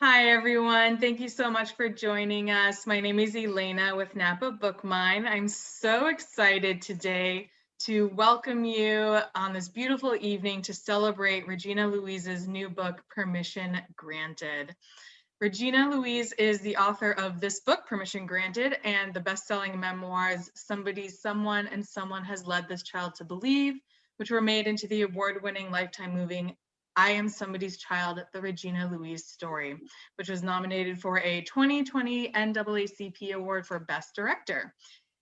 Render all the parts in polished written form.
Hi, everyone. Thank you so much for joining us. My name is Elena with Napa Book Mine. I'm so excited today to welcome you on this beautiful evening to celebrate Regina Louise's new book, Permission Granted. Regina Louise is the author of this book, Permission Granted, and the best-selling memoirs, Somebody, Someone, and Someone Has Led This Child to Believe, which were made into the award-winning Lifetime movie, I Am Somebody's Child, the Regina Louise story, which was nominated for a 2020 NAACP Award for Best Director.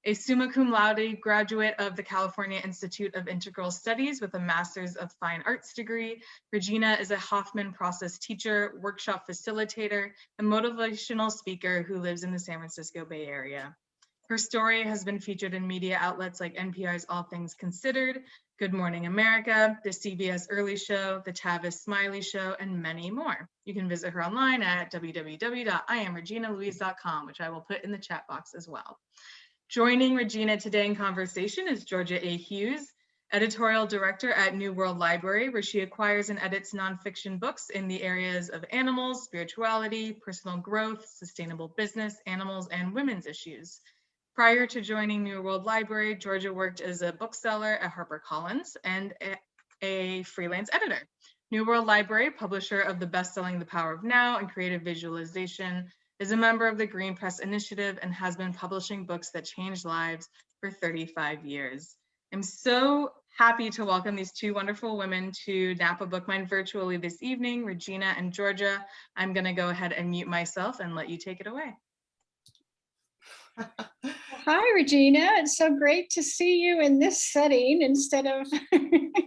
A summa cum laude graduate of the California Institute of Integral Studies with a Master's of Fine Arts degree, Regina is a Hoffman Process teacher, workshop facilitator, and motivational speaker who lives in the San Francisco Bay Area. Her story has been featured in media outlets like NPR's All Things Considered, Good Morning America, the CBS Early Show, the Tavis Smiley Show, and many more. You can visit her online at www.iamreginalouise.com, which I will put in the chat box as well. Joining Regina today in conversation is Georgia A. Hughes, editorial director at New World Library, where she acquires and edits nonfiction books in the areas of animals, spirituality, personal growth, sustainable business, animals, and women's issues. Prior to joining New World Library, Georgia worked as a bookseller at HarperCollins and a freelance editor. New World Library, publisher of the best-selling The Power of Now and Creative Visualization, is a member of the Green Press Initiative and has been publishing books that change lives for 35 years. I'm so happy to welcome these two wonderful women to Napa Book Mine virtually this evening, Regina and Georgia. I'm going to go ahead and mute myself and let you take it away. Hi, Regina. It's so great to see you in this setting instead of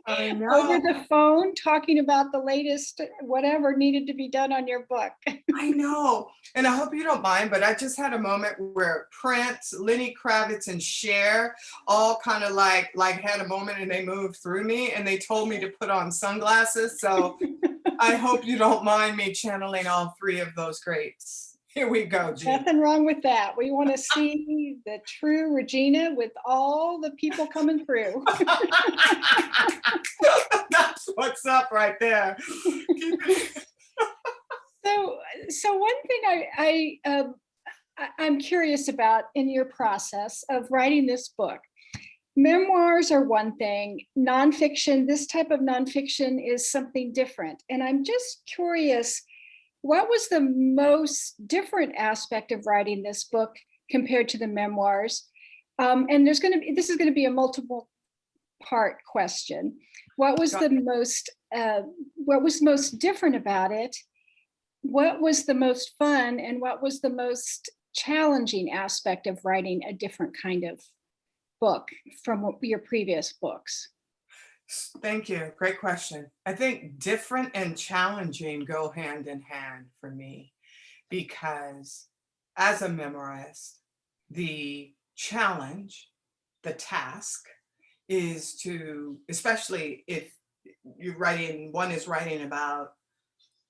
over the phone talking about the latest whatever needed to be done on your book. I know. And I hope you don't mind, but I just had a moment where Prince, Lenny Kravitz, and Cher all kind of like had a moment and they moved through me and they told me to put on sunglasses. So I hope you don't mind me channeling all three of those greats. Here we go, G. Nothing wrong with that. We want to see the true Regina with all the people coming through. That's what's up right there. So one thing I'm curious about in your process of writing this book, memoirs are one thing, nonfiction, this type of nonfiction is something different. And I'm just curious, what was the most different aspect of writing this book compared to the memoirs? And this is going to be a multiple part question. What was the most different about it? What was the most fun and what was the most challenging aspect of writing a different kind of book from your previous books? Thank you. Great question. I think different and challenging go hand in hand for me because as a memoirist, the challenge, the task is to, especially if one is writing about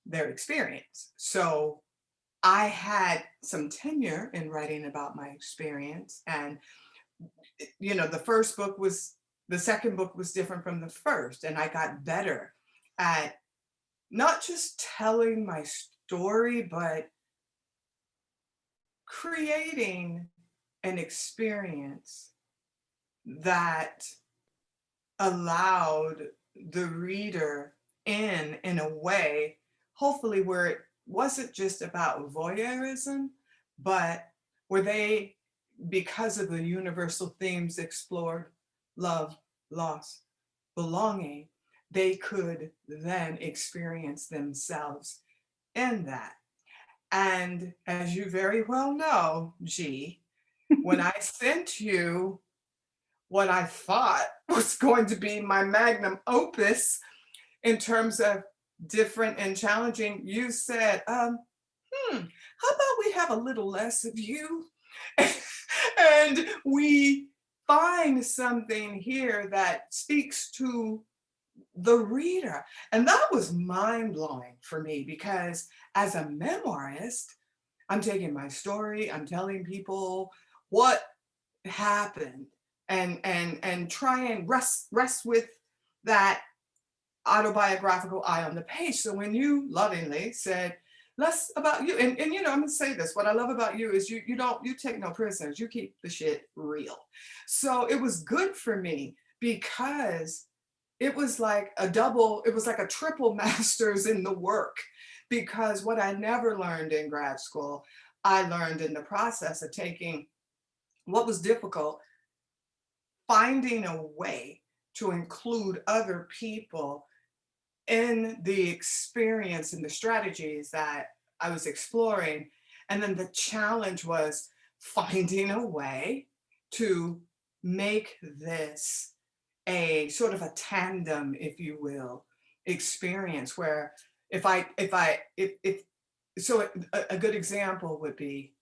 their experience. So I had some tenure in writing about my experience and, the second book was different from the first, and I got better at not just telling my story, but creating an experience that allowed the reader in a way, hopefully where it wasn't just about voyeurism, but where they, because of the universal themes explored, love, loss, belonging, they could then experience themselves in that. And as you very well know, G, when I sent you what I thought was going to be my magnum opus in terms of different and challenging, you said, how about we have a little less of you? And we find something here that speaks to the reader. And that was mind-blowing for me because as a memoirist, I'm taking my story, I'm telling people what happened and try and rest with that autobiographical eye on the page. So when you lovingly said, less about you. And you know, I'm gonna say this. What I love about you is you take no prisoners. You keep the shit real. So it was good for me because it was like it was like a triple master's in the work, because what I never learned in grad school, I learned in the process of taking what was difficult, finding a way to include other people in the experience and the strategies that I was exploring. And then the challenge was finding a way to make this a sort of a tandem, if you will, experience where if so a good example would be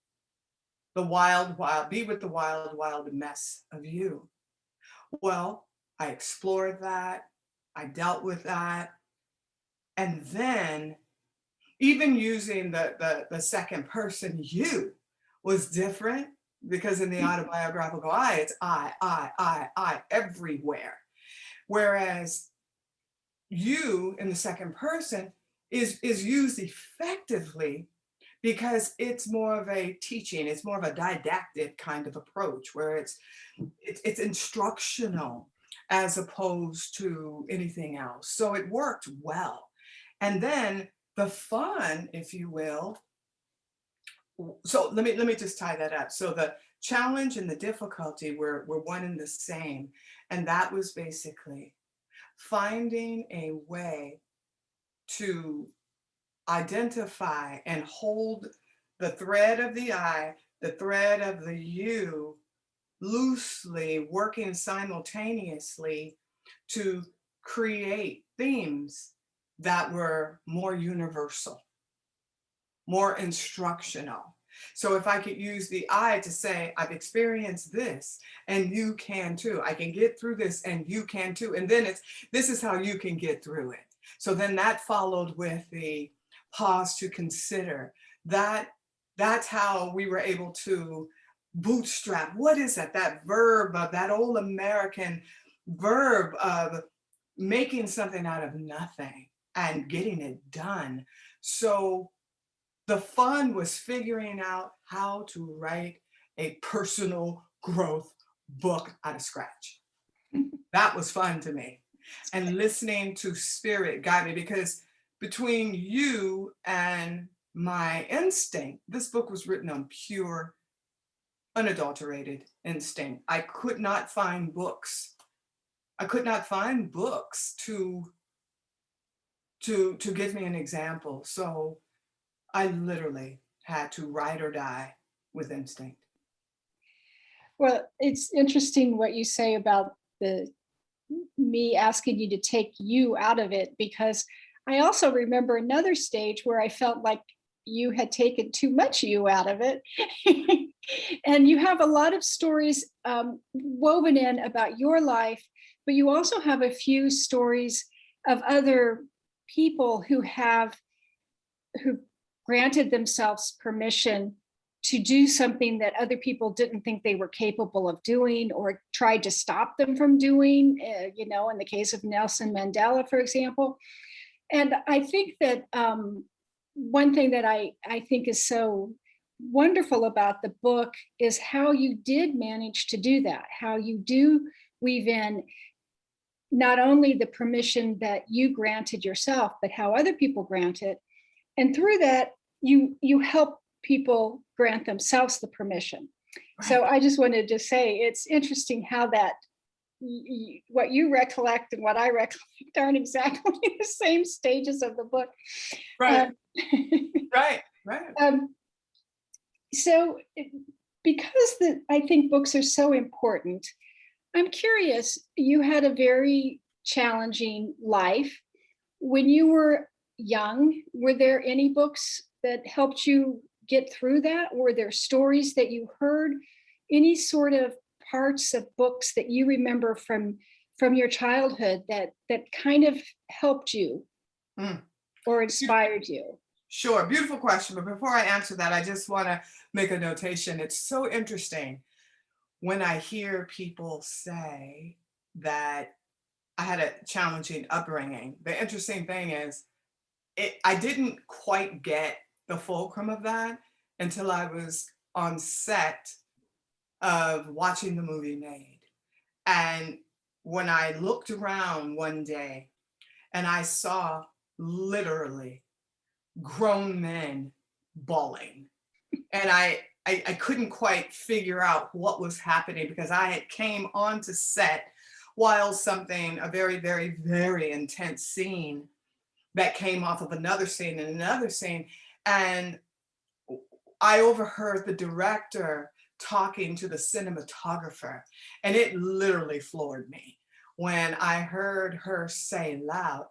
be with the wild mess of you. Well, I explored that, I dealt with that, and then even using the second person you was different, because in the autobiographical I, it's I everywhere. Whereas you in the second person is used effectively because it's more of a teaching, it's more of a didactic kind of approach where it's instructional as opposed to anything else. So it worked well. And then the fun, if you will, so let me just tie that up. So the challenge and the difficulty were one and the same. And that was basically finding a way to identify and hold the thread of the I, the thread of the you, loosely working simultaneously to create themes that were more universal, more instructional. So if I could use the I to say, I've experienced this and you can too. I can get through this and you can too. And then this is how you can get through it. So then that followed with the pause to consider. That's how we were able to bootstrap. What is that? That verb of that old American verb of making something out of nothing and getting it done. So the fun was figuring out how to write a personal growth book out of scratch. That was fun to me. And listening to spirit guide me, because between you and my instinct, this book was written on pure, unadulterated instinct. I could not find books. I could not find books to give me an example. So I literally had to ride or die with instinct. Well, it's interesting what you say about the me asking you to take you out of it, because I also remember another stage where I felt like you had taken too much you out of it. And you have a lot of stories woven in about your life, but you also have a few stories of other people who granted themselves permission to do something that other people didn't think they were capable of doing or tried to stop them from doing, in the case of Nelson Mandela, for example. And I think that one thing that I think is so wonderful about the book is how you did manage to do that, how you do weave in not only the permission that you granted yourself, but how other people grant it. And through that, you help people grant themselves the permission. Right. So I just wanted to say, it's interesting how that what you recollect and what I recollect aren't exactly the same stages of the book. Right. Right. So because I think books are so important, I'm curious, you had a very challenging life. When you were young, were there any books that helped you get through that? Were there stories that you heard? Any sort of parts of books that you remember from your childhood that kind of helped you or inspired you? Sure, beautiful question. But before I answer that, I just want to make a notation. It's so interesting when I hear people say that I had a challenging upbringing. The interesting thing is, I didn't quite get the fulcrum of that until I was on set of watching the movie Made. And when I looked around one day and I saw literally grown men bawling, and I couldn't quite figure out what was happening because I had came onto set while a very, very, very intense scene that came off of another scene and another scene. And I overheard the director talking to the cinematographer, and it literally floored me when I heard her say loud,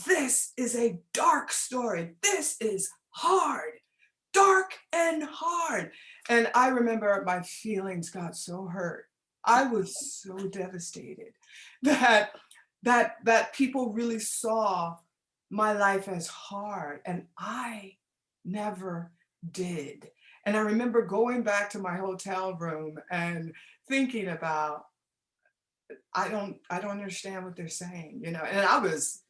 "This is a dark story. This is hard, dark and hard." And I remember my feelings got so hurt. I was so devastated that people really saw my life as hard, and I never did. And I remember going back to my hotel room and thinking about, I don't understand what they're saying, you know. And I was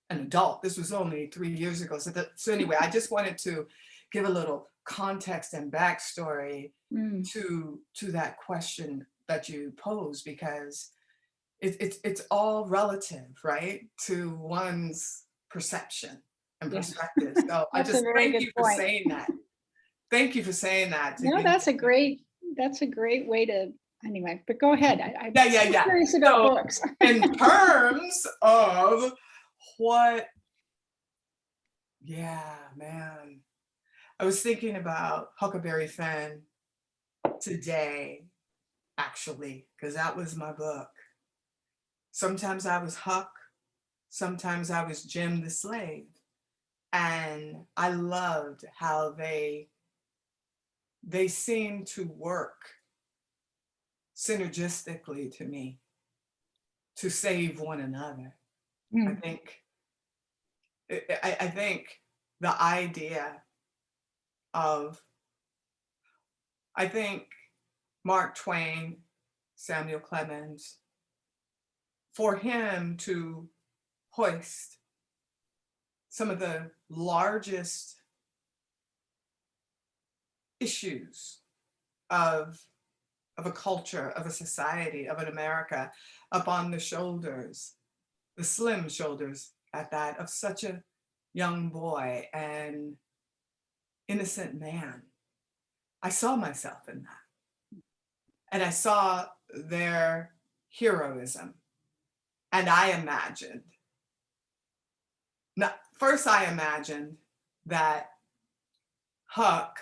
an adult. This was only 3 years ago. So anyway, I just wanted to give a little context and backstory to that question that you posed, because it's all relative, right, to one's perception and Yeah. perspective. So I That's a just very thank good you for point. saying that. Thank you for saying that. No, that's a great way to, anyway, but go ahead. I'm Yeah. curious about So books. in terms of what, yeah, man, I was thinking about Huckleberry Finn today, actually, because that was my book. Sometimes I was Huck, sometimes I was Jim the slave. And I loved how they seemed to work synergistically to me to save one another. I Mm. think I think the idea of, I think Mark Twain, Samuel Clemens, for him to hoist some of the largest issues of a culture, of a society, of an America, up on the shoulders, the slim shoulders at that, of such a young boy and innocent man. I saw myself in that. And I saw their heroism. And I imagined, now, first I imagined that Huck,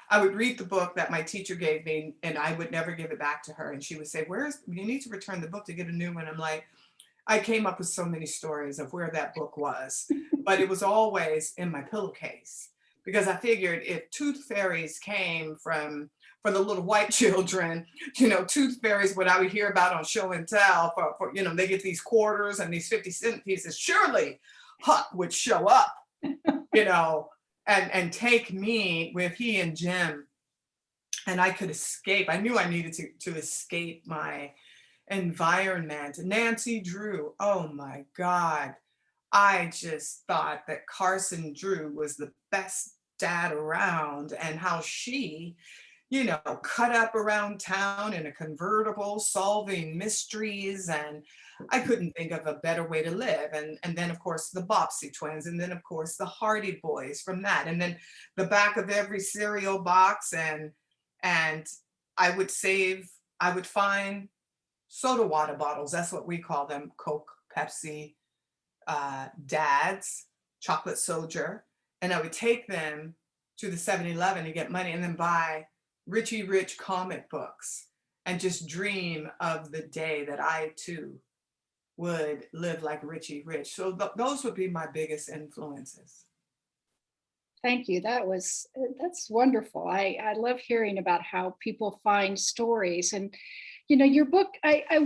I would read the book that my teacher gave me and I would never give it back to her. And she would say, you need to return the book to get a new one. I'm like, I came up with so many stories of where that book was, but it was always in my pillowcase, because I figured if tooth fairies came from, for the little white children, you know, tooth fairies, what I would hear about on show and tell, for you know, they get these quarters and these 50-cent pieces, surely Huck would show up, you know, and take me with he and Jim, and I could escape. I knew I needed to escape my environment. Nancy Drew, oh my God. I just thought that Carson Drew was the best dad around, and how she, you know, cut up around town in a convertible, solving mysteries. And I couldn't think of a better way to live. And then, of course, the Bobbsey twins. And then, of course, the Hardy Boys from that. And then the back of every cereal box. And I would find soda water bottles. That's what we call them. Coke, Pepsi, Dad's, Chocolate Soldier. And I would take them to the 7-Eleven to get money and then buy Richie Rich comic books and just dream of the day that I too would live like Richie Rich. So those would be my biggest influences. Thank you. That's wonderful. I love hearing about how people find stories. And, you know, your book, I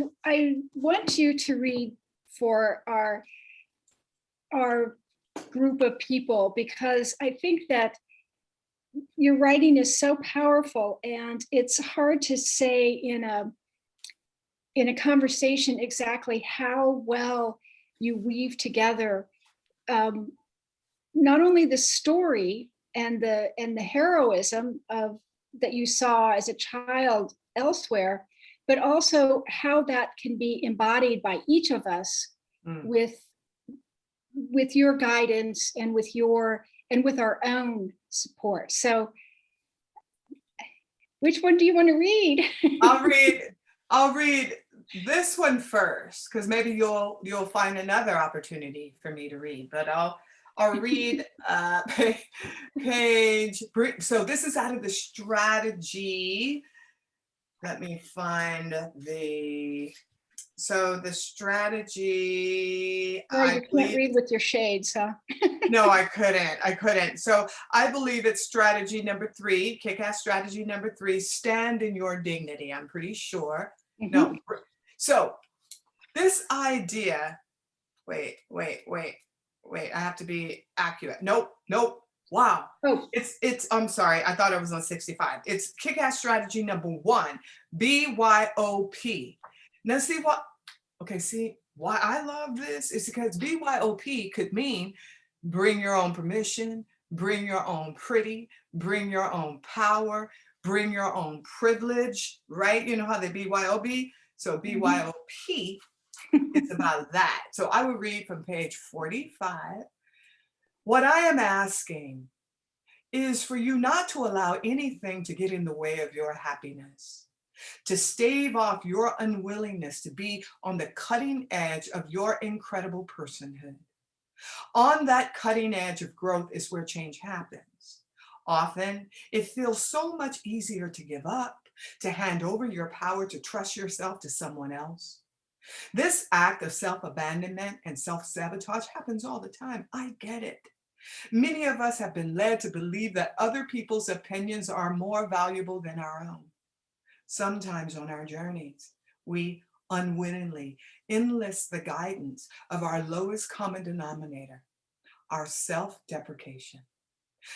want you to read for our group of people, because I think that your writing is so powerful, and it's hard to say in a conversation exactly how well you weave together not only the story, the heroism of that you saw as a child elsewhere, but also how that can be embodied by each of us Mm. with your guidance and with our own support. So which one do you want to read? I'll read this one first, because maybe you'll find another opportunity for me to read, but I'll read page. So this is out of the strategy. Let me find the strategy. Right, you can't read with your shades, huh? No, I couldn't. So I believe it's strategy number 3, kick-ass strategy number 3, stand in your dignity. I'm pretty sure. Mm-hmm. No. So this idea, wait. I have to be accurate. Nope. Wow. Oh. It's, I'm sorry. I thought I was on 65. It's kick-ass strategy number 1, BYOP. Now see what, okay, see why I love this is because BYOP could mean bring your own permission, bring your own pretty, bring your own power, bring your own privilege, right? You know how they BYOB? So BYOP, it's about that. So I will read from page 45. What I am asking is for you not to allow anything to get in the way of your happiness, to stave off your unwillingness to be on the cutting edge of your incredible personhood. On that cutting edge of growth is where change happens. Often, it feels so much easier to give up, to hand over your power, to trust yourself to someone else. This act of self-abandonment and self-sabotage happens all the time. I get it. Many of us have been led to believe that other people's opinions are more valuable than our own. Sometimes on our journeys, we unwittingly enlist the guidance of our lowest common denominator, our self-deprecation,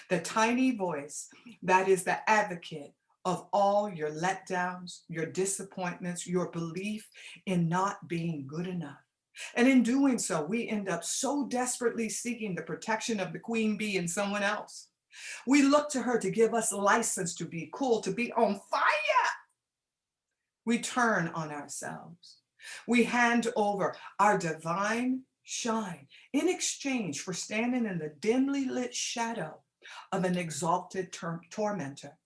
the tiny voice that is the advocate of all your letdowns, your disappointments, your belief in not being good enough. And in doing so, we end up so desperately seeking the protection of the queen bee in someone else. We look to her to give us license to be cool, to be on fire. We turn on ourselves. We hand over our divine shine in exchange for standing in the dimly lit shadow of an exalted tormentor.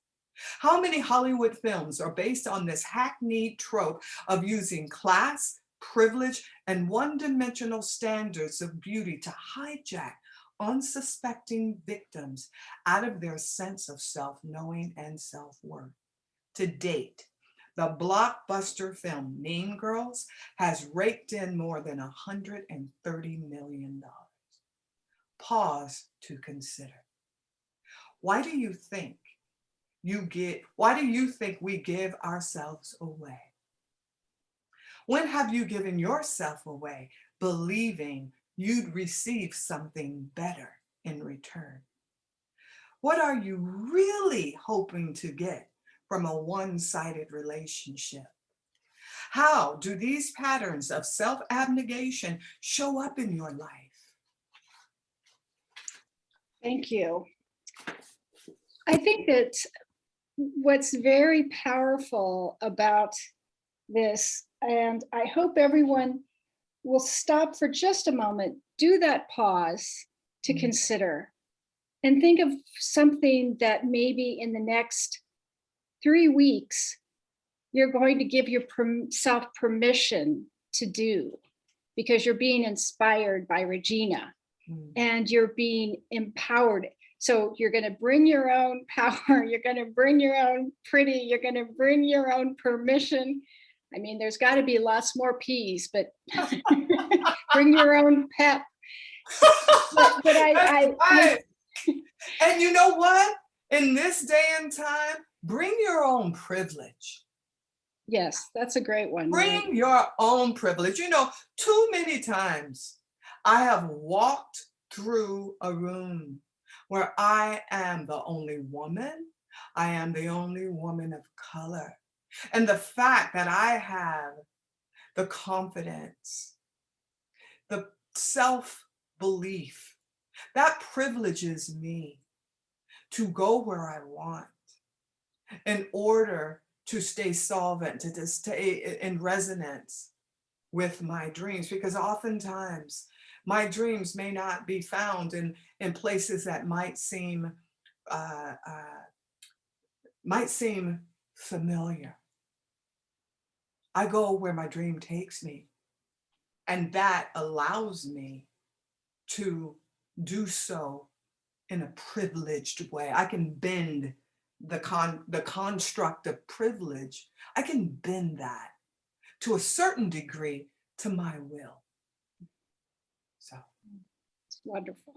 How many Hollywood films are based on this hackneyed trope of using class, privilege, and one-dimensional standards of beauty to hijack unsuspecting victims out of their sense of self-knowing and self-worth? To date, the blockbuster film Mean Girls has raked in more than $130 million. Pause to consider. Why do you think we give ourselves away? When have you given yourself away believing you'd receive something better in return? What are you really hoping to get from a one-sided relationship? How do these patterns of self-abnegation show up in your life? Thank you. I think that what's very powerful about this, and I hope everyone will stop for just a moment, do that pause to consider, and think of something that maybe in the next 3 weeks, you're going to give yourself permission to do, because you're being inspired by Regina and you're being empowered. So you're going to bring your own power, you're going to bring your own pretty, you're going to bring your own permission. I mean, there's got to be lots more P's, but bring your own pep. But and you know what? In this day and time, bring your own privilege. Yes, that's a great one. Bring right? your own privilege. You know, too many times I have walked through a room where I am the only woman. I am the only woman of color. And the fact that I have the confidence, the self-belief, that privileges me to go where I want in order to stay solvent, to stay in resonance with my dreams, because oftentimes my dreams may not be found in places that uh, uh, might seem familiar. I go where my dream takes me, and that allows me to do so in a privileged way. I can bend the construct of privilege. I can bend that to a certain degree to my will. So It's wonderful.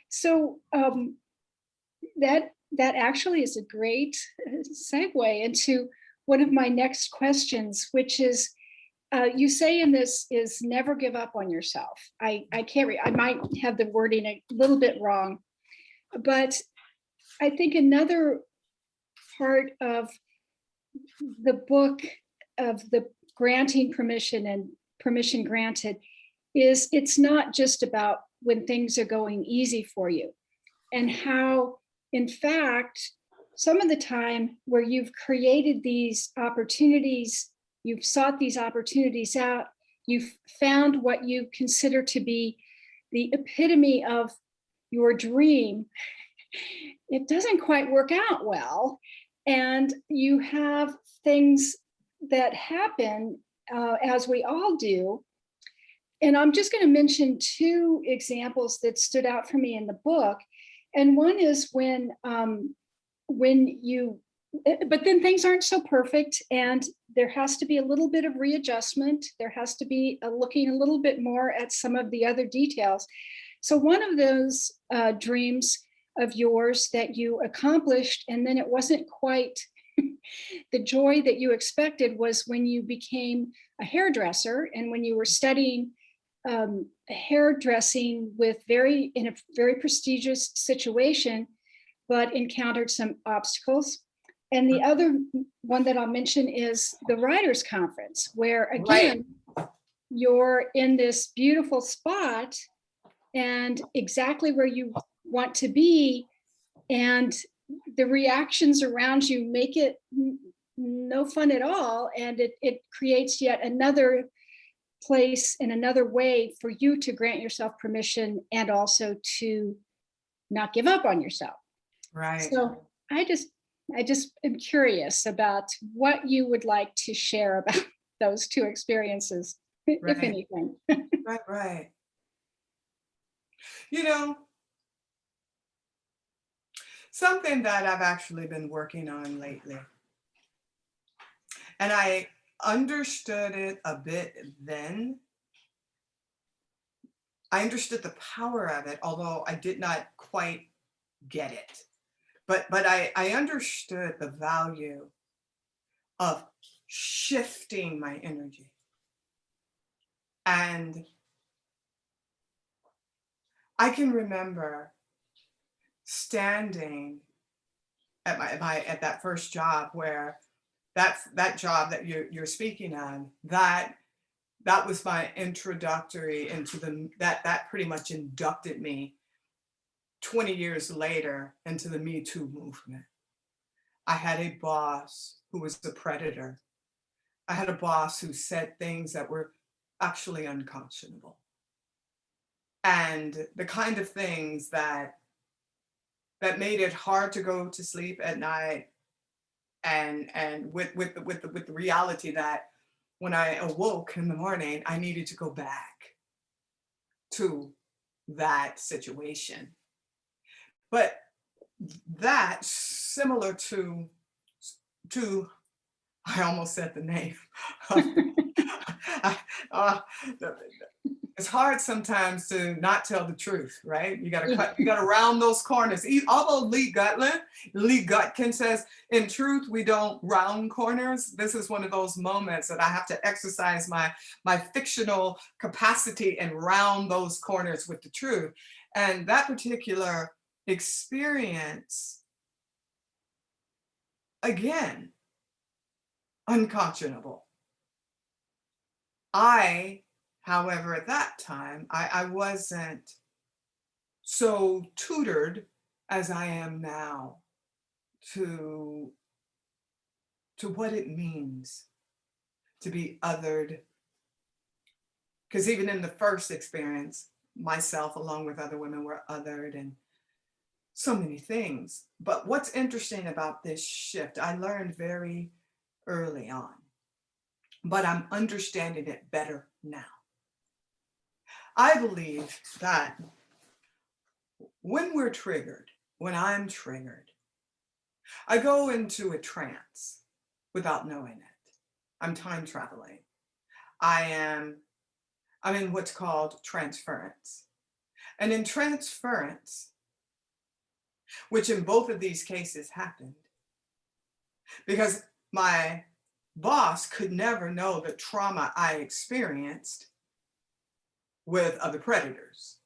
So that actually is a great segue into one of my next questions, which is, you say in this is never give up on yourself. I can't I might have the wording a little bit wrong, but I think another part of the book, of the granting permission and permission granted, is it's not just about when things are going easy for you, and how, in fact, some of the time where you've created these opportunities, you've sought these opportunities out, you've found what you consider to be the epitome of your dream, it doesn't quite work out well. And you have things that happen, as we all do. And I'm just going to mention two examples that stood out for me in the book. And one is when you, but then things aren't so perfect, and there has to be a little bit of readjustment. There has to be looking a little bit more at some of the other details. So one of those dreams of yours that you accomplished, and then it wasn't quite the joy that you expected, was when you became a hairdresser, and when you were studying hairdressing in a very prestigious situation, but encountered some obstacles. And the other one that I'll mention is the Writers' Conference, where again, you're in this beautiful spot and exactly where you want to be, and the reactions around you make it no fun at all, and it creates yet another place and another way for you to grant yourself permission and also to not give up on yourself. right. So I just am curious about what you would like to share about those two experiences, if Right. anything. Right. You know, something that I've actually been working on lately, and I understood it a bit then. I understood the power of it, although I did not quite get it. But I understood the value of shifting my energy. And I can remember standing at at that first job, where that job that you're speaking on, that was my introductory into that pretty much inducted me 20 years later into the Me Too movement. I had a boss who was the predator. I had a boss who said things that were actually unconscionable. And the kind of things that made it hard to go to sleep at night, and with the reality that when I awoke in the morning, I needed to go back to that situation. But that, similar to I almost said the name. It's hard sometimes to not tell the truth, right? You got to round those corners. Although Lee Gutkin says, in truth, we don't round corners. This is one of those moments that I have to exercise my fictional capacity and round those corners with the truth. And that particular experience, again, unconscionable. However, at that time, I wasn't so tutored as I am now to what it means to be othered. Because even in the first experience, myself along with other women were othered and so many things. But what's interesting about this shift, I learned very early on, but I'm understanding it better now. I believe that when we're triggered, when I'm triggered, I go into a trance without knowing it. I'm time traveling. I'm in what's called transference. And in transference, which in both of these cases happened, because my boss could never know the trauma I experienced with other predators.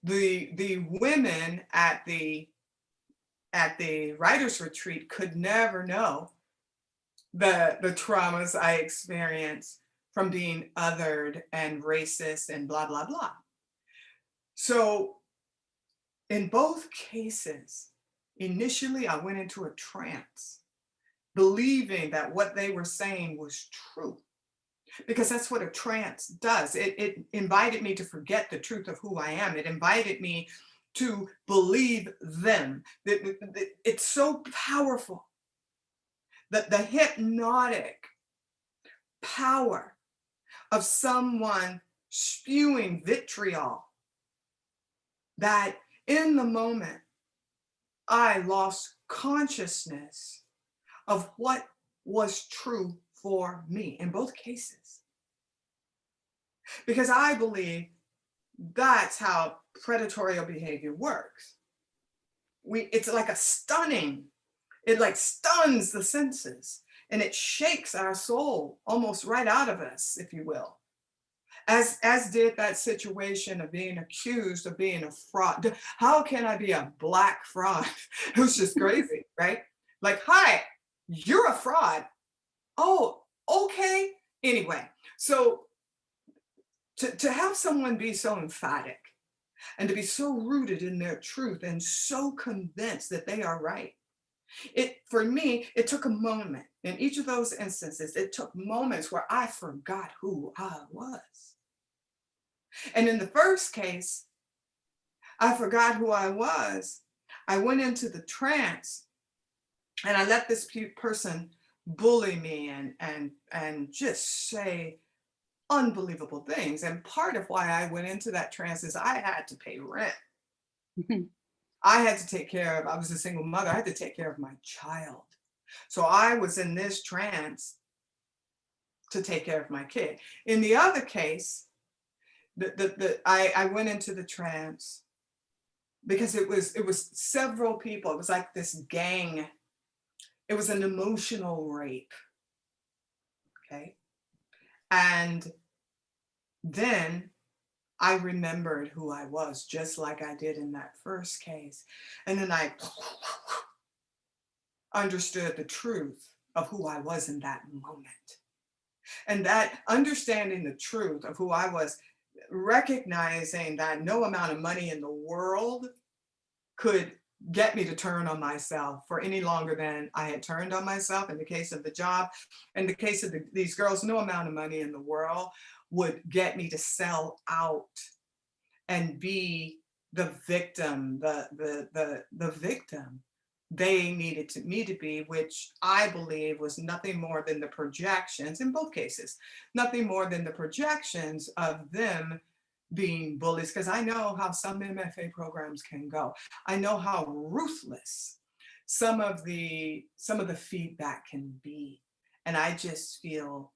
The women at the writers retreat could never know the traumas I experienced from being othered and racist and blah, blah, blah. So in both cases, initially I went into a trance, believing that what they were saying was true, because that's what a trance does. It invited me to forget the truth of who I am. It invited me to believe them. It's so powerful that the hypnotic power of someone spewing vitriol, that in the moment I lost consciousness of what was true for me in both cases. Because I believe that's how predatorial behavior works. It's like a stunning, it like stuns the senses and it shakes our soul almost right out of us, if you will. As did that situation of being accused of being a fraud. How can I be a black fraud? It was just crazy, right? Like, hi, you're a fraud. Oh, okay. Anyway, so to have someone be so emphatic and to be so rooted in their truth and so convinced that they are right, for me, it took a moment. In each of those instances, it took moments where I forgot who I was. And in the first case, I forgot who I was. I went into the trance and I let this person bully me and just say unbelievable things. And part of why I went into that trance is I had to pay rent. I had to take care of, I was a single mother, I had to take care of my child. So I was in this trance to take care of my kid. In the other case, I went into the trance because it was several people. It was like this gang. It was an emotional rape. Okay. And then I remembered who I was, just like I did in that first case. And then I understood the truth of who I was in that moment. And that understanding the truth of who I was, recognizing that no amount of money in the world could get me to turn on myself for any longer than I had turned on myself in the case of the job. In the case of these girls, no amount of money in the world would get me to sell out and be the victim, the victim they needed me to be, which I believe was nothing more than the projections, in both cases, nothing more than the projections of them being bullies, because I know how some MFA programs can go. I know how ruthless some of the feedback can be. And I just feel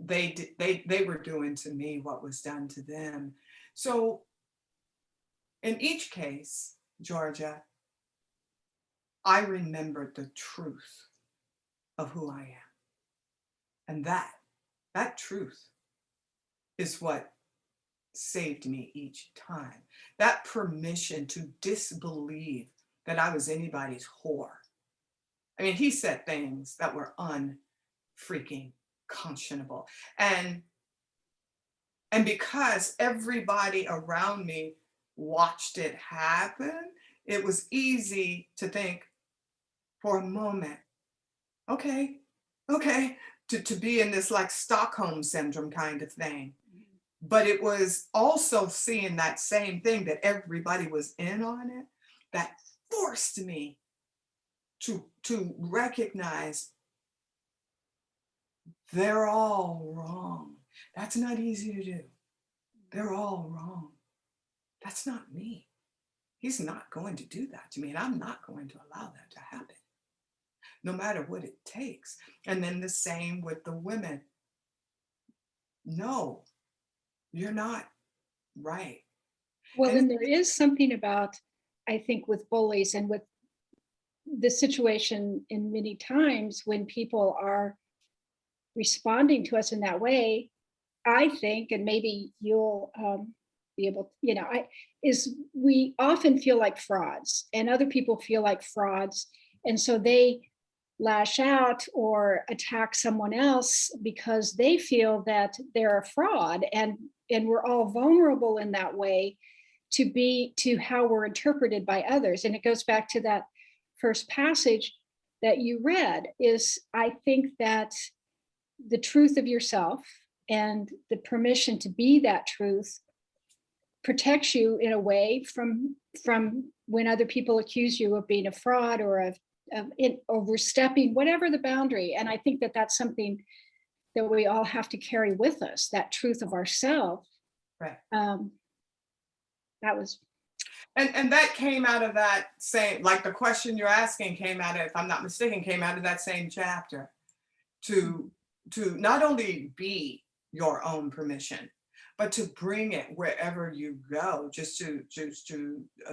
they were doing to me what was done to them. So in each case, Georgia, I remembered the truth of who I am. And that truth is what saved me each time. That permission to disbelieve that I was anybody's whore. I mean, he said things that were unfreaking conscionable. And because everybody around me watched it happen, it was easy to think for a moment, okay, to be in this like Stockholm syndrome kind of thing. But it was also seeing that same thing that everybody was in on it that forced me to recognize they're all wrong. That's not easy to do. They're all wrong. That's not me. He's not going to do that to me, and I'm not going to allow that to happen, no matter what it takes. And then the same with the women. No, you're not right. Well, And then there is something about, I think, with bullies and with the situation in many times when people are responding to us in that way, I think, and maybe you'll be able, is we often feel like frauds and other people feel like frauds. And so they lash out or attack someone else because they feel that they're a fraud. And we're all vulnerable in that way to how we're interpreted by others. And it goes back to that first passage that you read is, I think that the truth of yourself and the permission to be that truth protects you in a way from when other people accuse you of being a fraud or of overstepping whatever the boundary. And I think that that's something that we all have to carry with us, that truth of ourselves. right. That was And that came out of that same, like the question you're asking came out of, if I'm not mistaken, came out of that same chapter, to not only be your own permission, but to bring it wherever you go. Just to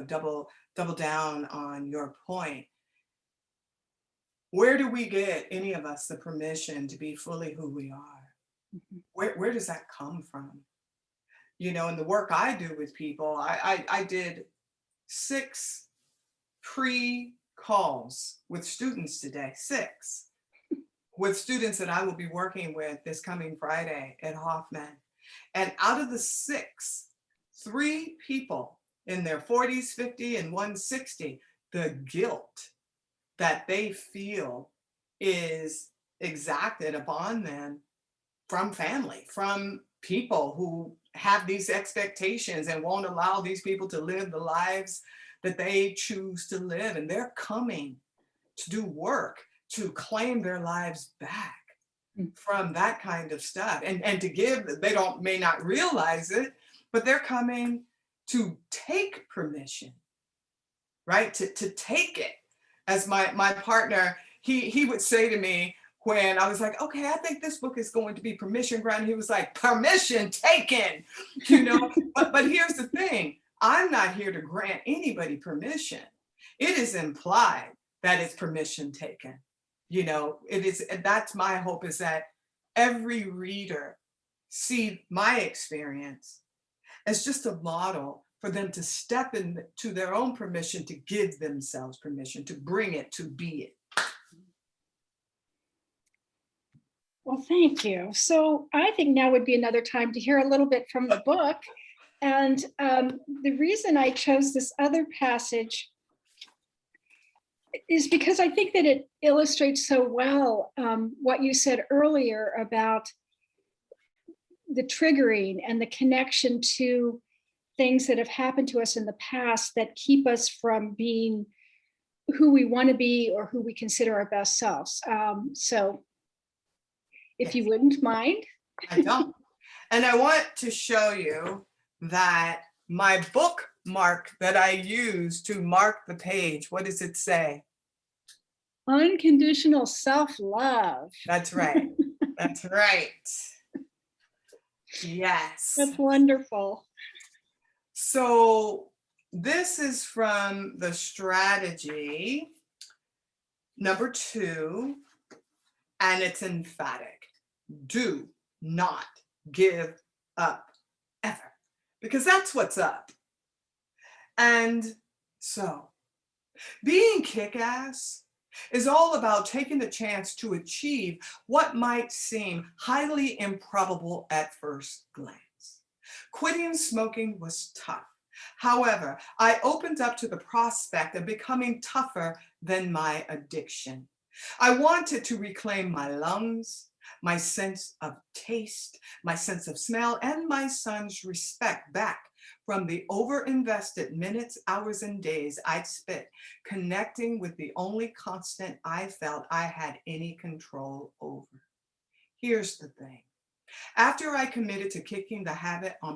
double down on your point. Where do we get, any of us, the permission to be fully who we are? Where does that come from? You know, in the work I do with people, I did 6 pre-calls with students today, 6, with students that I will be working with this coming Friday at Hoffman. And out of the 6, 3 people in their 40s, 50, and 160, the guilt that they feel is exacted upon them from family, from people who have these expectations and won't allow these people to live the lives that they choose to live. And they're coming to do work to claim their lives back from that kind of stuff. And to give, they may not realize it, but they're coming to take permission, right? To take it. As my partner, he would say to me, when I was like, okay, I think this book is going to be permission granted, he was like, permission taken, you know. but here's the thing, I'm not here to grant anybody permission. It is implied that it's permission taken. You know, it is, that's my hope, is that every reader see my experience as just a model for them to step into their own permission, to give themselves permission, to bring it, to be it. Well, thank you. So I think now would be another time to hear a little bit from the book. And the reason I chose this other passage is because I think that it illustrates so well what you said earlier about the triggering and the connection to things that have happened to us in the past that keep us from being who we want to be or who we consider our best selves. So if you wouldn't mind. I don't. And I want to show you that my bookmark that I use to mark the page, what does it say? Unconditional self-love. That's right. That's right. Yes. That's wonderful. So this is from the strategy number 2, and it's emphatic. Do not give up ever, because that's what's up. And so being kick-ass is all about taking the chance to achieve what might seem highly improbable at first glance. Quitting smoking was tough, However, I opened up to the prospect of becoming tougher than my addiction. I wanted to reclaim my lungs, my sense of taste, my sense of smell, and my son's respect back from the overinvested minutes, hours, and days I'd spent connecting with the only constant I felt I had any control over. Here's the thing. After I committed to kicking the habit on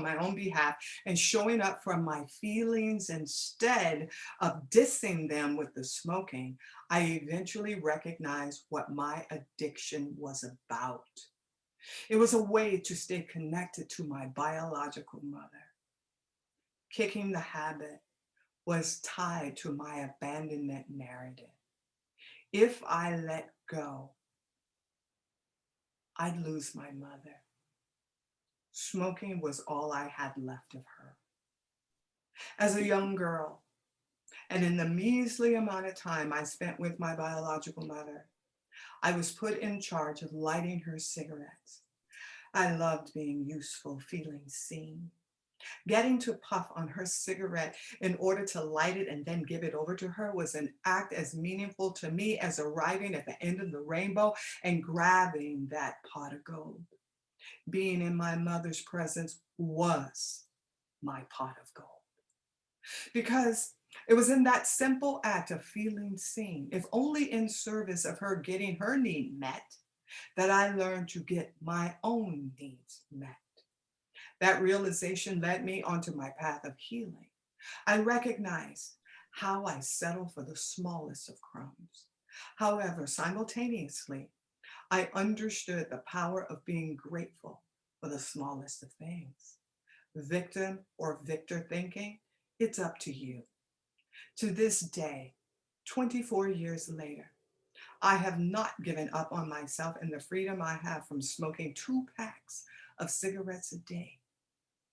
my own behalf and showing up for my feelings instead of dissing them with the smoking, I eventually recognized what my addiction was about. It was a way to stay connected to my biological mother. Kicking the habit was tied to my abandonment narrative. If I let go, I'd lose my mother. Smoking was all I had left of her. As a young girl, and in the measly amount of time I spent with my biological mother, I was put in charge of lighting her cigarettes. I loved being useful, feeling seen. Getting to puff on her cigarette in order to light it and then give it over to her was an act as meaningful to me as arriving at the end of the rainbow and grabbing that pot of gold. Being in my mother's presence was my pot of gold. Because it was in that simple act of feeling seen, if only in service of her getting her need met, that I learned to get my own needs met. That realization led me onto my path of healing. I recognized how I settle for the smallest of crumbs. However, simultaneously, I understood the power of being grateful for the smallest of things. Victim or victor thinking, it's up to you. To this day, 24 years later, I have not given up on myself and the freedom I have from smoking 2 packs of cigarettes a day,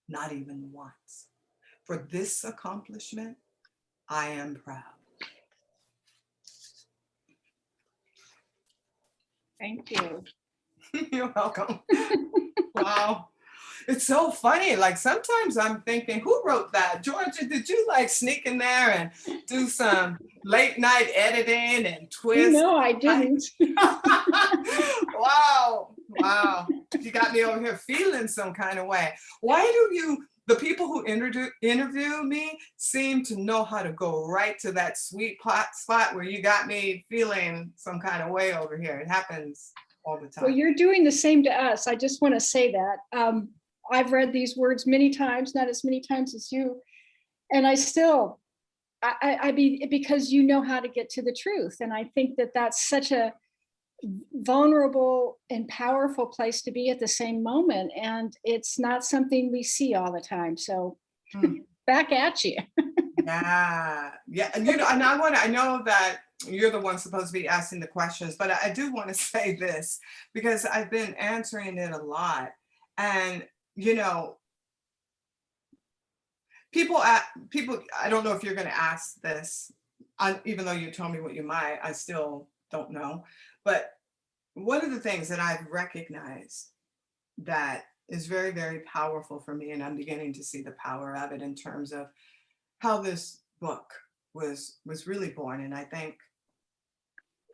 not even once. For this accomplishment, I am proud. Thank you. You're welcome. Wow. It's so funny. Like sometimes I'm thinking, who wrote that? Georgia, did you like sneak in there and do some late night editing and twist? No, I didn't. Wow. Wow. You got me over here feeling some kind of way. Why do the people who interview me seem to know how to go right to that sweet spot where you got me feeling some kind of way over here? It happens all the time. Well, you're doing the same to us. I just want to say that. I've read these words many times, not as many times as you. And I still, I mean, because you know how to get to the truth. And I think that that's such a vulnerable and powerful place to be at the same moment. And it's not something we see all the time. So back at you. Yeah. And and I know that you're the one supposed to be asking the questions, but I do want to say this because I've been answering it a lot. And people, I don't know if you're going to ask this, even though you told me what you might, I still don't know. But one of the things that I've recognized that is very, very powerful for me, and I'm beginning to see the power of it in terms of how this book was really born. And I think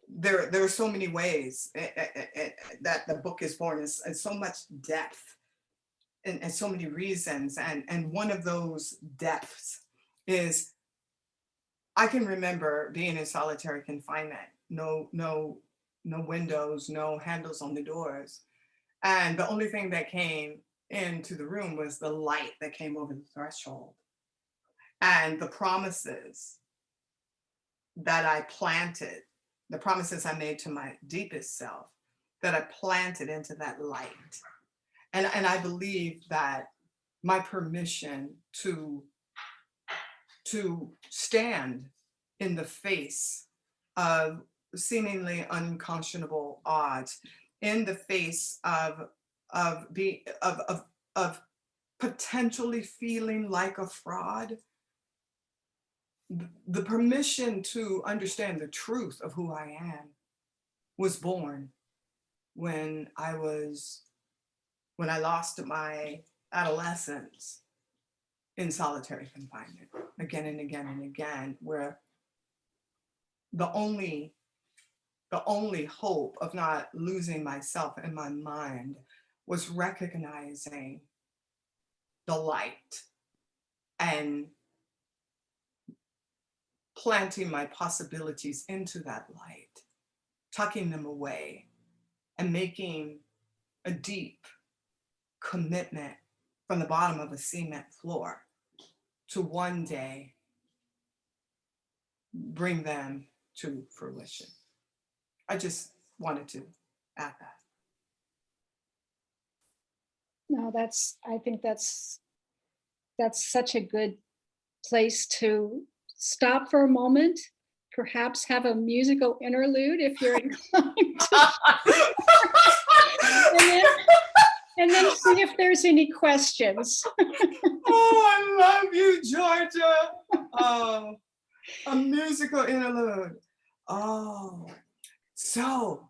there are so many ways that the book is born, and so much depth and so many reasons. And one of those depths is I can remember being in solitary confinement, no windows, no handles on the doors. And the only thing that came into the room was the light that came over the threshold and the promises that I planted, the promises I made to my deepest self that I planted into that light. And I believe that my permission to stand in the face of seemingly unconscionable odds, in the face of potentially feeling like a fraud, the permission to understand the truth of who I am was born when I lost my adolescence. in solitary confinement again and again and again, where the only hope of not losing myself and my mind was recognizing the light and planting my possibilities into that light, tucking them away, and making a deep commitment from the bottom of a cement floor to one day bring them to fruition. I just wanted to add that. No, I think that's such a good place to stop for a moment, perhaps have a musical interlude if you're inclined to, and then see if there's any questions. Oh, I love you, Georgia. Oh, a musical interlude. Oh, so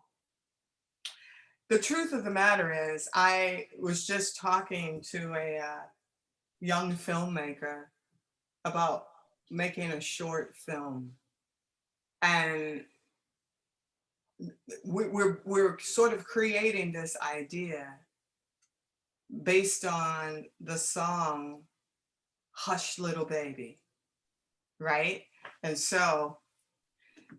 the truth of the matter is, I was just talking to a young filmmaker about making a short film, and we're sort of creating this idea based on the song Hush Little Baby, right? And so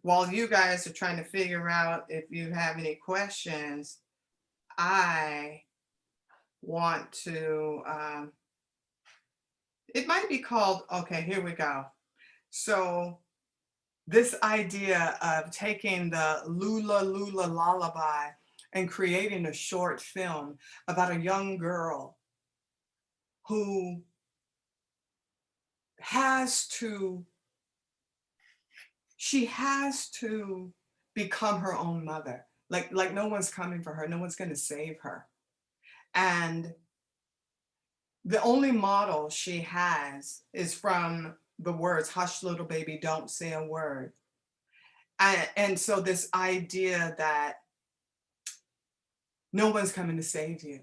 while you guys are trying to figure out if you have any questions, I want to, it might be called, okay, here we go. So this idea of taking the Lula Lula lullaby and creating a short film about a young girl who has to become her own mother. Like no one's coming for her, no one's going to save her. And the only model she has is from the words, hush little baby, don't say a word. And so this idea that no one's coming to save you,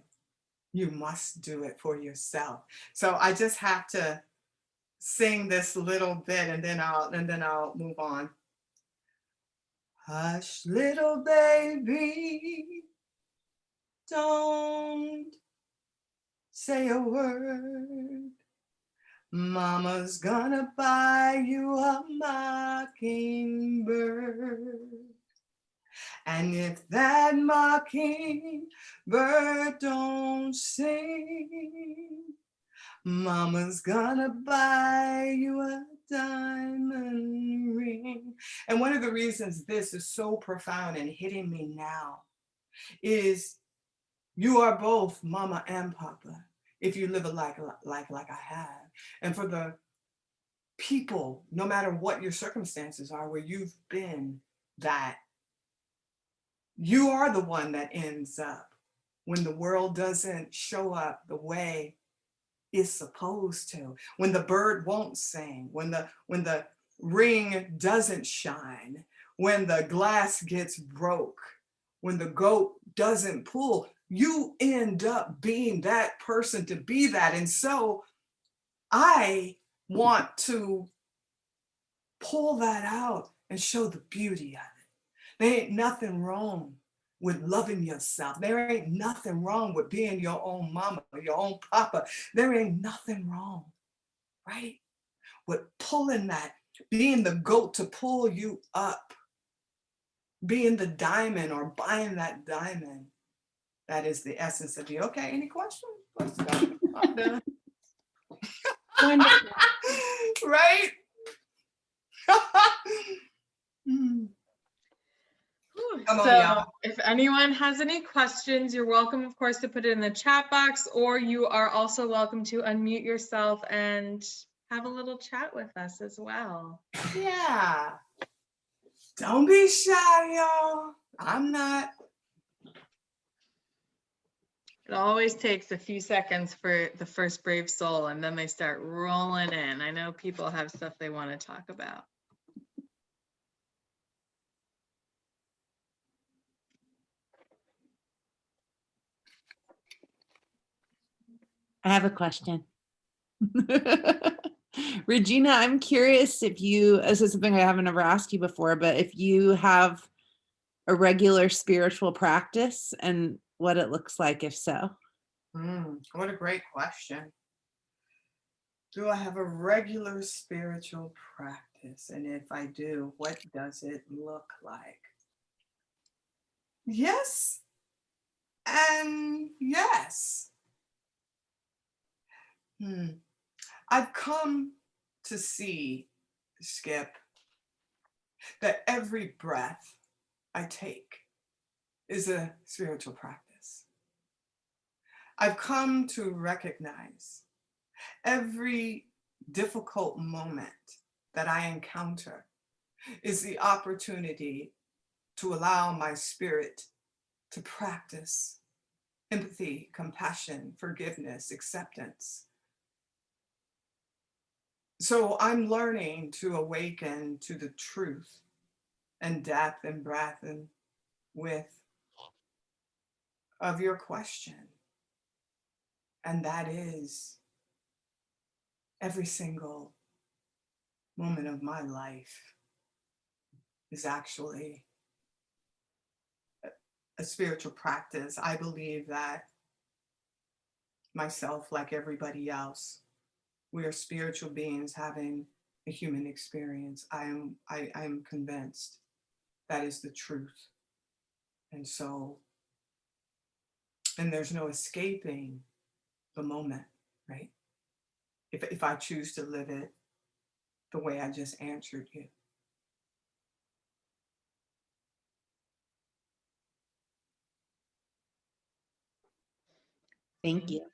you must do it for yourself. So I just have to sing this little bit and then I'll move on. Hush, little baby, don't say a word. Mama's gonna buy you a mockingbird. And if that mockingbird don't sing, Mama's gonna buy you a diamond ring. And one of the reasons this is so profound and hitting me now is you are both mama and papa if you live a life like I have. And for the people, no matter what your circumstances are, where you've been that, you are the one that ends up when the world doesn't show up the way it's supposed to, when the bird won't sing, when the ring doesn't shine, when the glass gets broke, when the goat doesn't pull, you end up being that person to be that. And so I want to pull that out and show the beauty of it. There ain't nothing wrong with loving yourself. There ain't nothing wrong with being your own mama, your own papa. There ain't nothing wrong, right? With pulling that, being the goat to pull you up, being the diamond or buying that diamond. That is the essence of you. Okay, any questions? Let's go. I'm done. Wonderful. Right? Come on, So y'all. if anyone has any questions, you're welcome, of course, to put it in the chat box, or you are also welcome to unmute yourself and have a little chat with us as well. Yeah. Don't be shy, y'all. I'm not. It always takes a few seconds for the first brave soul, and then they start rolling in. I know people have stuff they want to talk about. I have a question. Regina, I'm curious if you, this is something I haven't ever asked you before, but if you have a regular spiritual practice and what it looks like, if so. What a great question. Do I have a regular spiritual practice? And if I do, what does it look like? Yes and yes. I've come to see, Skip, that every breath I take is a spiritual practice. I've come to recognize every difficult moment that I encounter is the opportunity to allow my spirit to practice empathy, compassion, forgiveness, acceptance. So I'm learning to awaken to the truth and depth and breadth and width of your question. And that is every single moment of my life is actually a spiritual practice. I believe that myself, like everybody else, we are spiritual beings having a human experience. I am convinced that is the truth. And so, and there's no escaping the moment, right? If I choose to live it the way I just answered you. Thank you.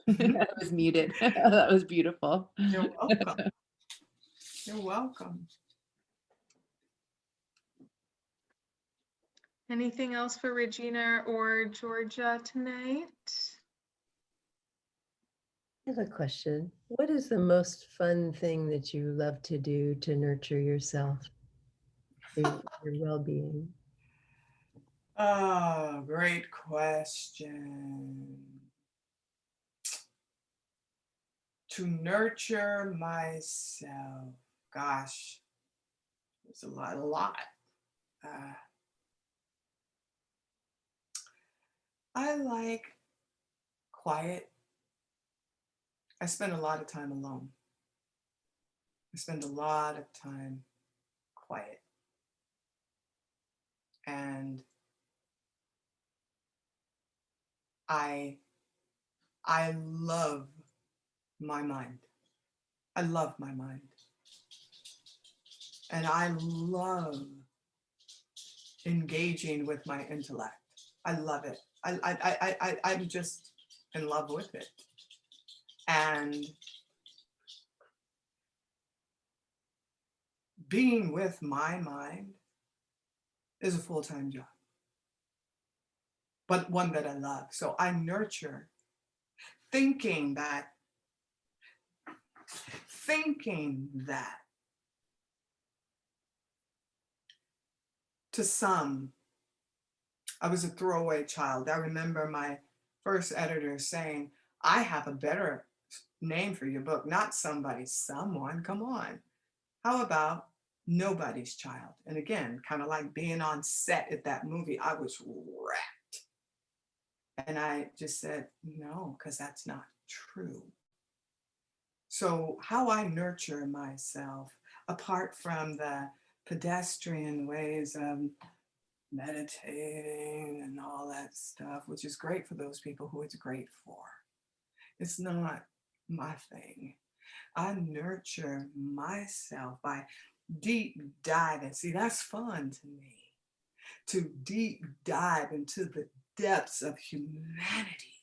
I was muted. That was beautiful. You're welcome. You're welcome. Anything else for Regina or Georgia tonight? I have a question. What is the most fun thing that you love to do to nurture yourself, your well-being? Oh, great question. To nurture myself, gosh, it's a lot. I like quiet. I spend a lot of time alone. I spend a lot of time quiet. And I love my mind. I love my mind. And I love engaging with my intellect. I love it. I'm just in love with it. And being with my mind is a full-time job, but one that I love. So I nurture thinking that to some, I was a throwaway child. I remember my first editor saying, I have a better name for your book, not somebody, someone, come on. How about Nobody's Child? And again, kind of like being on set at that movie, I was wrecked. And I just said, no, because that's not true. So how I nurture myself, apart from the pedestrian ways of meditating and all that stuff, which is great for those people who it's great for. It's not my thing. I nurture myself by deep diving. See, that's fun to me, to deep dive into the depths of humanity,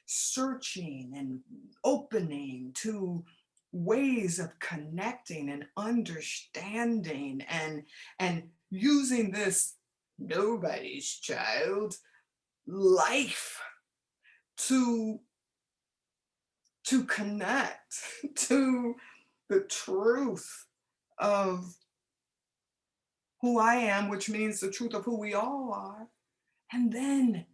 searching and opening to ways of connecting and understanding and using this nobody's child life to connect to the truth of who I am, which means the truth of who we all are, and then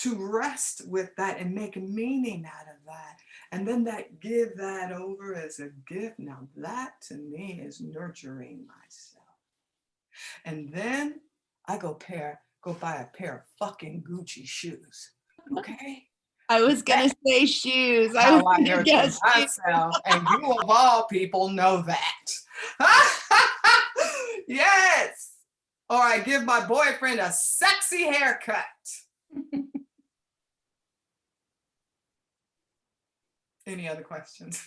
to rest with that and make meaning out of that. And then give that over as a gift. Now that to me is nurturing myself. And then I go buy a pair of fucking Gucci shoes. Okay? I was gonna say shoes. I How was I gonna nurture guess shoes. myself. And you of all people know that. Yes. Or I give my boyfriend a sexy haircut. Any other questions?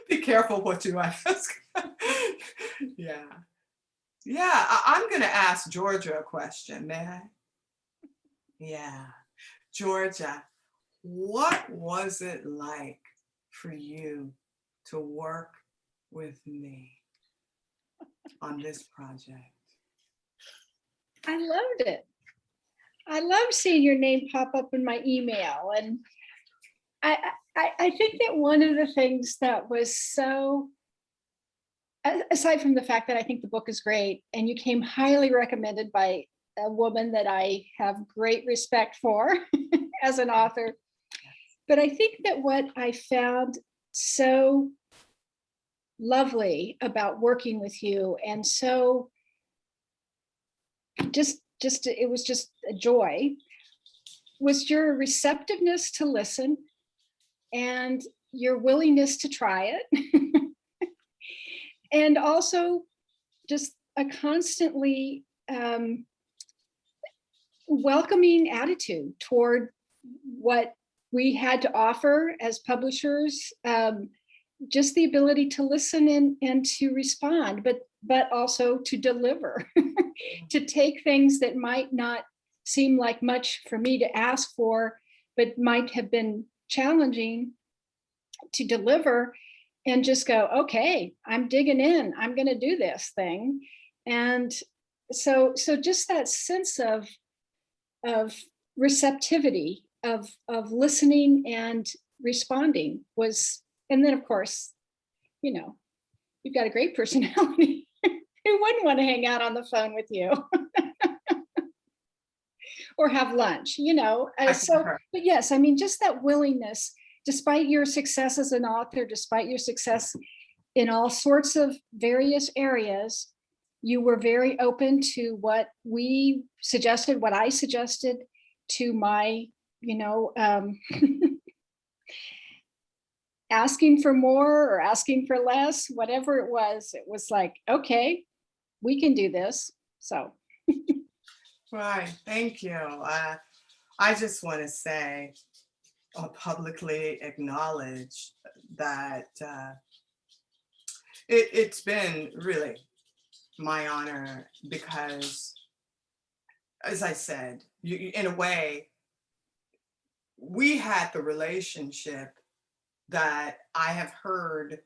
Be careful what you ask. Yeah. Yeah, I'm going to ask Georgia a question, may I? Yeah. Georgia, what was it like for you to work with me on this project? I loved it. I love seeing your name pop up in my email. And I think that one of the things that was so, aside from the fact that I think the book is great and you came highly recommended by a woman that I have great respect for as an author, but I think that what I found so lovely about working with you, and so it was just a joy, was your receptiveness to listen and your willingness to try it. And also just a constantly welcoming attitude toward what we had to offer as publishers, just the ability to listen and to respond, but also to deliver, to take things that might not seem like much for me to ask for, but might have been challenging to deliver, and just go, okay, I'm digging in, I'm going to do this thing. And so just that sense of receptivity, of listening and responding was, and then of course, you know, you've got a great personality. Who wouldn't want to hang out on the phone with you? Or have lunch, you know? But yes, I mean, just that willingness, despite your success as an author, despite your success in all sorts of various areas, you were very open to what we suggested, what I suggested to my, asking for more or asking for less, whatever it was like, okay, we can do this. So. Right, thank you. I just want to say, or publicly acknowledge that it's been really my honor, because, as I said, in a way, we had the relationship that I have heard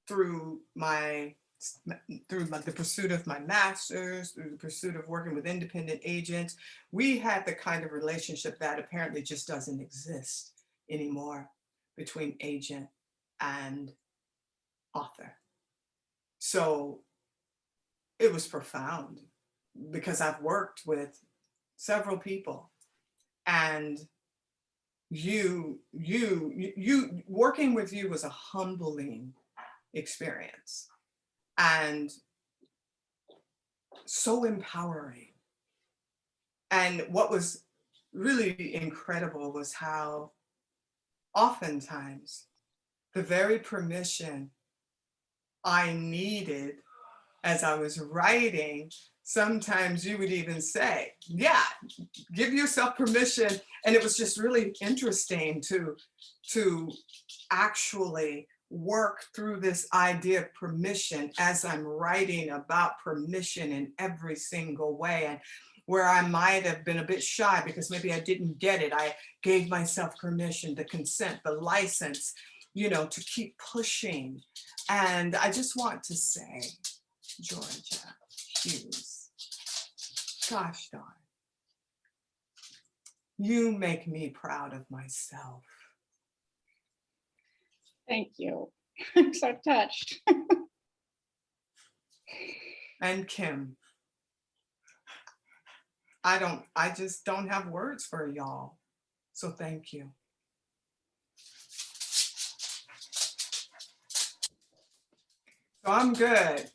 through the pursuit of my master's, through the pursuit of working with independent agents. We had the kind of relationship that apparently just doesn't exist anymore between agent and author. So it was profound, because I've worked with several people, and you working with you was a humbling experience and so empowering. And what was really incredible was how oftentimes the very permission I needed as I was writing, sometimes you would even say, yeah, give yourself permission. And it was just really interesting to actually work through this idea of permission as I'm writing about permission in every single way. And where I might have been a bit shy because maybe I didn't get it, I gave myself permission, the consent, the license, to keep pushing. And I just want to say, Georgia Hughes, gosh darn, you make me proud of myself. Thank you. I'm so touched. And Kim, I just don't have words for y'all. So thank you. So I'm good.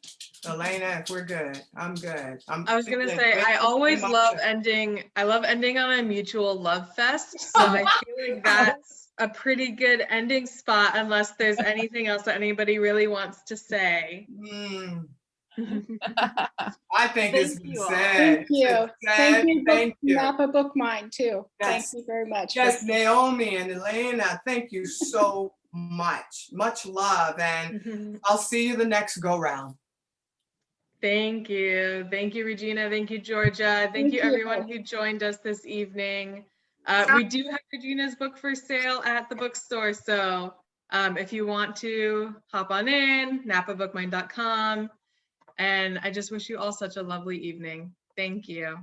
Elena, if we're good, I'm good. I was gonna feeling say, I great always love emotion. ending, I love ending on a mutual love fest. So I feel like that's a pretty good ending spot unless there's anything else that anybody really wants to say. Mm, I think it's Thank been you all. said. Thank you. It's been Thank said. you, Thank you. Napa Book Mine too. Thank Yes. you very much. Yes, Naomi and Elena, thank you so much. Much love. And I'll see you the next go round. Thank you. Thank you, Regina. Thank you, Georgia. Thank you, everyone who joined us this evening. We do have Regina's book for sale at the bookstore. So if you want to hop on in, napabookmine.com. And I just wish you all such a lovely evening. Thank you.